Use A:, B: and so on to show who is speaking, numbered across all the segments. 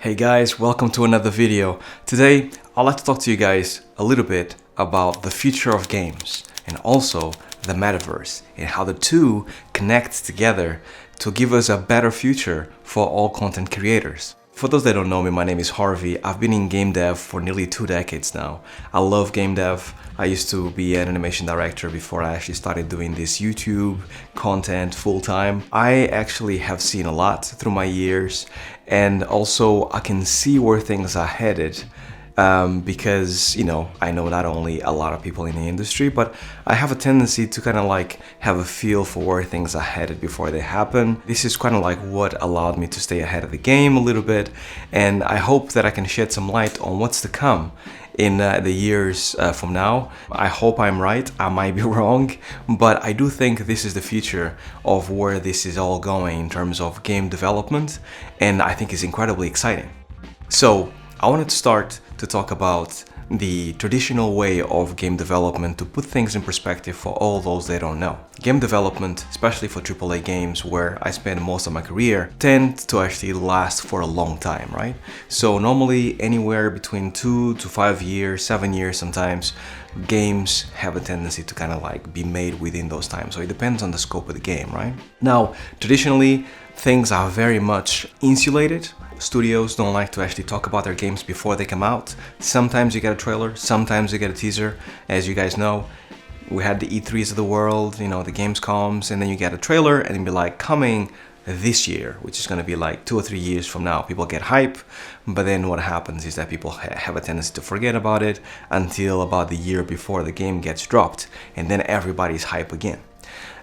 A: Hey guys, welcome to another video. Today, I'd like to talk to you guys a little bit about the future of games and also the metaverse and how the two connect together to give us a better future for all content creators. For those that don't know me, my name is Harvey. I've been in game dev for nearly 2 decades now. I love game dev. I used to be an animation director before I actually started doing this YouTube content full-time. I actually have seen a lot through my years, and also I can see where things are headed. Because, I know not only a lot of people in the industry, but I have a tendency to kind of like have a feel for where things are headed before they happen. This is kind of like what allowed me to stay ahead of the game a little bit, and I hope that I can shed some light on what's to come in the years from now. I hope I'm right, I might be wrong, but I do think this is the future of where this is all going in terms of game development, and I think it's incredibly exciting. So I wanted to start to talk about the traditional way of game development to put things in perspective for all those that don't know. Game development, especially for AAA games where I spent most of my career, tend to actually last for a long time, right? So normally anywhere between 2 to 5 years, 7 years sometimes, games have a tendency to kind of like be made within those times. So it depends on the scope of the game, right? Now, traditionally, things are very much insulated. Studios don't like to actually talk about their games before they come out. Sometimes you get a trailer, sometimes you get a teaser. As you guys know, we had the E3s of the world, the Gamescoms, and then you get a trailer and it'd be like coming this year, which is going to be like 2 or 3 years from now. People get hype, but then what happens is that people have a tendency to forget about it until about the year before the game gets dropped, and then everybody's hype again.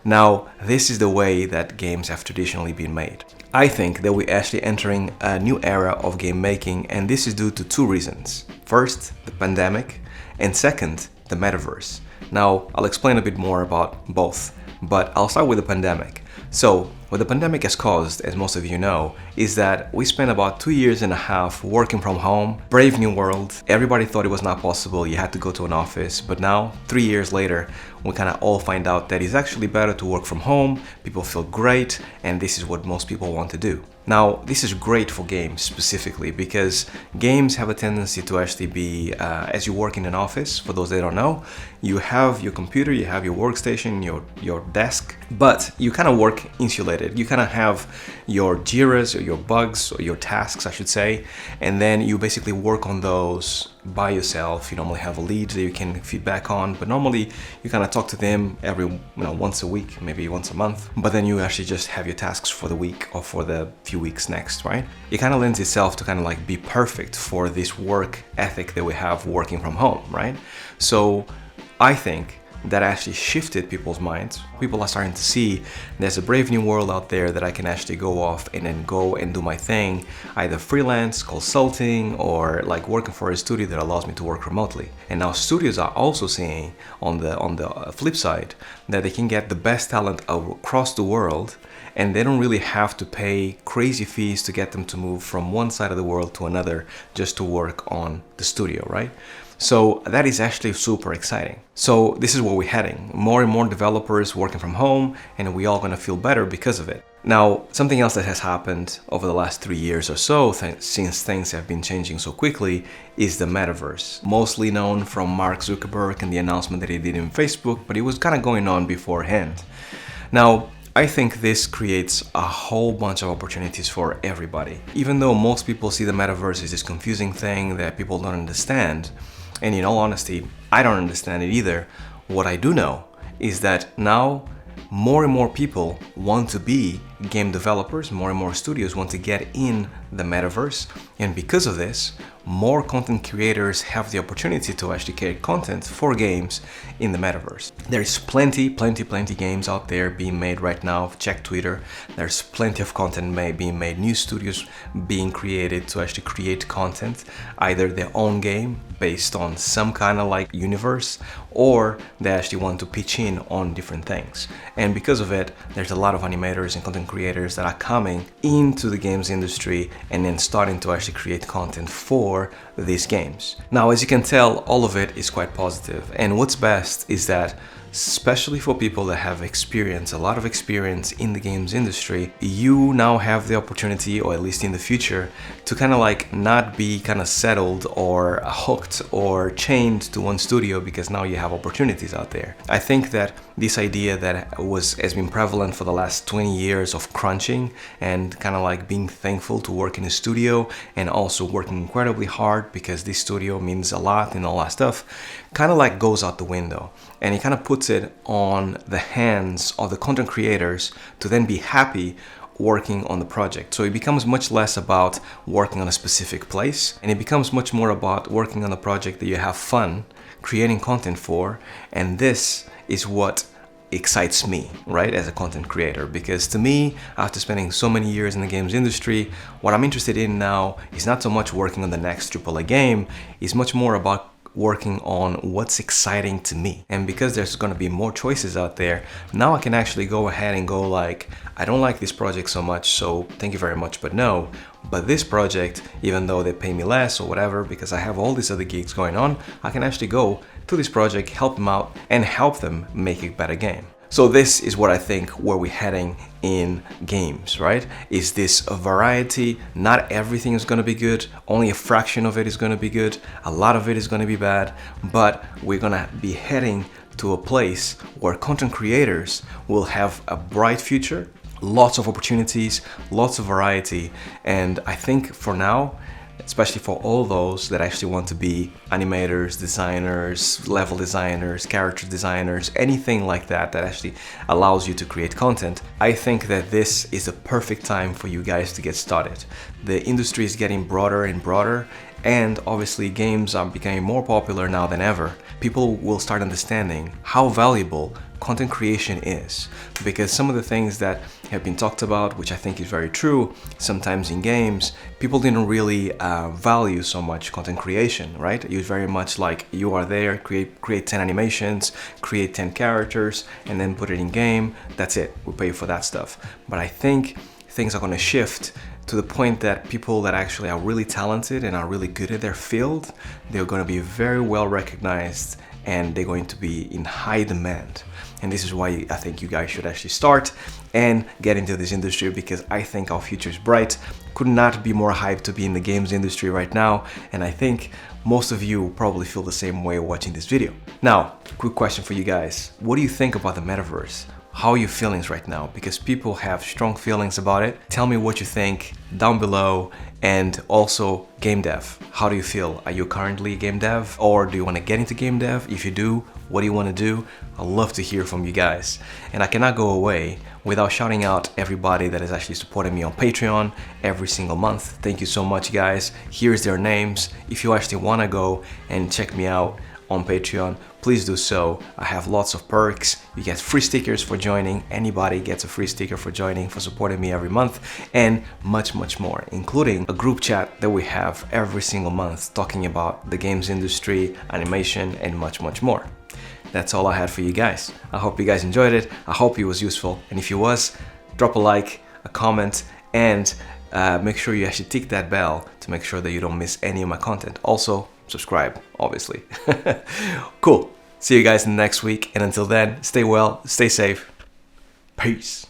A: Now, this is the way that games have traditionally been made. I think that we're actually entering a new era of game making, and this is due to 2 reasons. First, the pandemic, and second, the metaverse. Now, I'll explain a bit more about both, but I'll start with the pandemic. So, what the pandemic has caused, as most of you know, is that we spent about 2 years and a half working from home. Brave new world. Everybody thought it was not possible. You had to go to an office. But now, 3 years later, we kind of all find out that it's actually better to work from home. People feel great, and this is what most people want to do. Now, this is great for games specifically because games have a tendency to actually be, as you work in an office, for those that don't know, you have your computer, you have your workstation, your desk, but you kind of work insulated. You kind of have your Jiras or your bugs or your tasks, I should say, and then you basically work on those by yourself. You normally have a lead that you can feedback on, but normally you kind of talk to them every once a week, maybe once a month, but then you actually just have your tasks for the week or for the few weeks next, right? It kind of lends itself to kind of like be perfect for this work ethic that we have working from home, right? So I think that actually shifted people's minds. People are starting to see there's a brave new world out there that I can actually go off and then go and do my thing, either freelance, consulting, or like working for a studio that allows me to work remotely. And now studios are also seeing on the flip side that they can get the best talent across the world, and they don't really have to pay crazy fees to get them to move from one side of the world to another just to work on the studio, right? So that is actually super exciting. So this is where we're heading. More and more developers working from home, and we all gonna feel better because of it. Now, something else that has happened over the last 3 years or so, since things have been changing so quickly, is the metaverse. Mostly known from Mark Zuckerberg and the announcement that he did in Facebook, but it was kind of going on beforehand. Now, I think this creates a whole bunch of opportunities for everybody. Even though most people see the metaverse as this confusing thing that people don't understand, and in all honesty, I don't understand it either, what I do know is that now more and more people want to be game developers, more and more studios want to get in the metaverse, and because of this, more content creators have the opportunity to actually create content for games in the metaverse. There's plenty games out there being made right now. Check Twitter. There's plenty of content being made, new studios being created to actually create content, either their own game based on some kind of like universe, or they actually want to pitch in on different things. And because of it, there's a lot of animators and content creators that are coming into the games industry and then starting to actually create content for these games. Now, as you can tell, all of it is quite positive. And what's best is that especially for people that have experience, a lot of experience in the games industry, you now have the opportunity, or at least in the future, to kind of like not be kind of settled or hooked or chained to one studio, because now you have opportunities out there. I think that this idea that has been prevalent for the last 20 years of crunching and kind of like being thankful to work in a studio and also working incredibly hard because this studio means a lot and all that stuff, kind of like goes out the window, and it kind of puts it on the hands of the content creators to then be happy working on the project. So it becomes much less about working on a specific place, and it becomes much more about working on a project that you have fun creating content for. And this is what excites me, right, as a content creator, because to me, after spending so many years in the games industry, what I'm interested in now is not so much working on the next AAA game, it's much more about working on what's exciting to me. And because there's going to be more choices out there, now I can actually go ahead and go like, I don't like this project so much, so thank you very much, but no. But this project, even though they pay me less or whatever, because I have all these other gigs going on, I can actually go to this project, help them out, and help them make a better game. So this is what I think where we're heading in games, right? Is this a variety? Not everything is going to be good. Only a fraction of it is going to be good. A lot of it is going to be bad. But we're going to be heading to a place where content creators will have a bright future, lots of opportunities, lots of variety. And I think for now, especially for all those that actually want to be animators, designers, level designers, character designers, anything like that that actually allows you to create content, I think that this is the perfect time for you guys to get started. The industry is getting broader and broader, and obviously games are becoming more popular now than ever. People will start understanding how valuable content creation is, because some of the things that have been talked about, which I think is very true, sometimes in games, people didn't really value so much content creation, right? It was very much like you are there, create 10 animations, create 10 characters, and then put it in game. That's it, we pay you for that stuff. But I think things are going to shift to the point that people that actually are really talented and are really good at their field, they're going to be very well recognized, and they're going to be in high demand. And this is why I think you guys should actually start and get into this industry, because I think our future is bright. Could not be more hyped to be in the games industry right now, and I think most of you probably feel the same way watching this video. Now, quick question for you guys. What do you think about the metaverse? How are your feelings right now? Because people have strong feelings about it. Tell me what you think down below. And also game dev. How do you feel? Are you currently game dev, or do you want to get into game dev? If you do, what do you want to do? I'd love to hear from you guys. And I cannot go away without shouting out everybody that is actually supporting me on Patreon every single month. Thank you so much, guys. Here's their names. If you actually want to go and check me out on Patreon, please do so. I have lots of perks. You get free stickers for joining. Anybody gets a free sticker for joining, for supporting me every month, and much, much more, including a group chat that we have every single month talking about the games industry, animation, and much, much more. That's all I had for you guys. I hope you guys enjoyed it. I hope it was useful. And if it was, drop a like, a comment, and make sure you actually tick that bell to make sure that you don't miss any of my content. Also, subscribe, obviously. Cool. See you guys in the next week. And until then, stay well, stay safe. Peace.